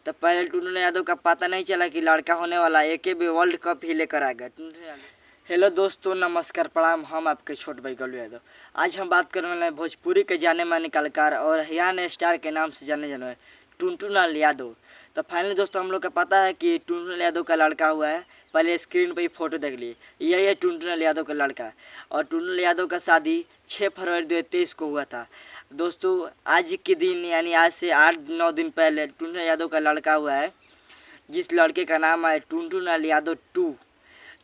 तो पहले टुनटुन यादव का पता नहीं चला कि लड़का होने वाला, एक भी वर्ल्ड कप ही लेकर आ गया टुनटुन यादव। हेलो दोस्तों, नमस्कार, प्रणाम। हम आपके छोटे भाई गलू यादव। आज हम बात करने वाले हैं भोजपुरी के जाने माने कलाकार और हियान स्टार के नाम से जाने जाने टुनटुन यादव। तो फाइनली दोस्तों हम लोग का पता है कि टुनटुन यादव का लड़का हुआ है। पहले स्क्रीन पे ही फोटो देख लिए, यही है टुनटुन यादव का लड़का। और टुनटुन यादव का शादी 6 फरवरी 2023 को हुआ था। दोस्तों आज के दिन यानी आज से 8-9 दिन पहले टुनटुन यादव का लड़का हुआ है, जिस लड़के का नाम है टुनटुन यादव 2,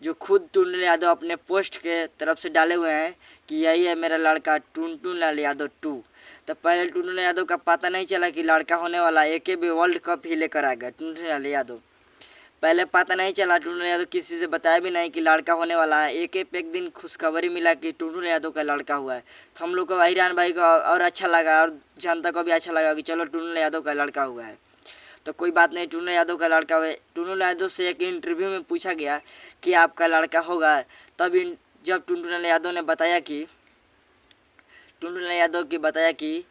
जो खुद टुनटुन यादव अपने पोस्ट के तरफ से डाले हुए हैं कि यही है मेरा लड़का टुनटुन यादव 2। तो पहले टुनटुन यादव का पता नहीं चला कि लड़का होने वाला, एक भी वर्ल्ड कप ही लेकर आ गया टुनटुन यादव। पहले पता नहीं चला, टुनटुन यादव किसी से बताया भी नहीं कि लड़का होने वाला है। एक दिन खुशखबरी मिला कि टुनटुन यादव का लड़का हुआ है। तो हम लोग को हिरान भाई को और अच्छा लगा और जनता को भी अच्छा लगा कि चलो टुनटुन यादव का लड़का हुआ है। तो कोई बात नहीं, टुनटुन यादव का लड़का हुआ है। टुनटुन यादव से एक इंटरव्यू में पूछा गया कि आपका लड़का होगा, तब जब टुनटुन यादव ने बताया कि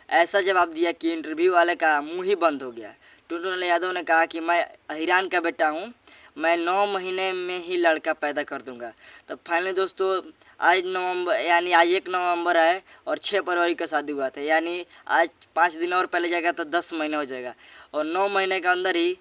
ऐसा जवाब दिया कि इंटरव्यू वाले का मुंह ही बंद हो गया। टुनटुन यादव ने कहा कि मैं हिरान का बेटा हूँ, मैं 9 महीने में ही लड़का पैदा कर दूंगा। तो फाइनली दोस्तों आज 1 नवंबर है और 6 फरवरी का शादी हुआ था, यानी आज 5 दिन और पहले जाएगा तो 10 महीने हो जाएगा। और 9 महीने के अंदर ही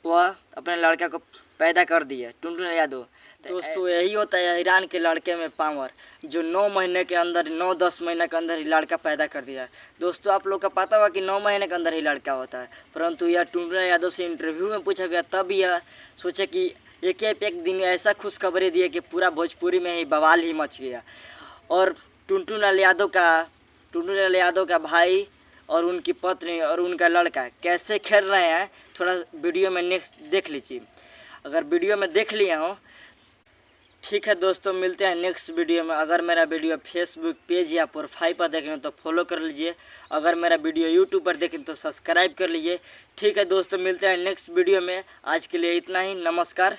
वह अपने लड़का को पैदा कर दिया टुनटुन यादव। दोस्तों यही होता है हिरान के लड़के में पावर, जो 9 महीने के अंदर 9-10 महीने के अंदर ही लड़का पैदा कर दिया। दोस्तों आप लोग का पता हुआ कि 9 महीने के अंदर ही लड़का होता है, परंतु यह टुनटुन यादव से इंटरव्यू में पूछा गया, तब यह सोचे कि एक दिन ऐसा खुशखबरी दिए कि पूरा भोजपुरी में ही बवाल ही मच गया। और टुनटुन यादव का भाई और उनकी पत्नी और उनका लड़का कैसे खेल रहे हैं, थोड़ा वीडियो में नेक्स्ट देख लीजिए। अगर वीडियो में देख लिए हो ठीक है दोस्तों, मिलते हैं नेक्स्ट वीडियो में। अगर मेरा वीडियो फेसबुक पेज या प्रोफाइल पर देखें तो फॉलो कर लीजिए, अगर मेरा वीडियो यूट्यूब पर देखें तो सब्सक्राइब कर लीजिए। ठीक है दोस्तों, मिलते हैं नेक्स्ट वीडियो में। आज के लिए इतना ही, नमस्कार।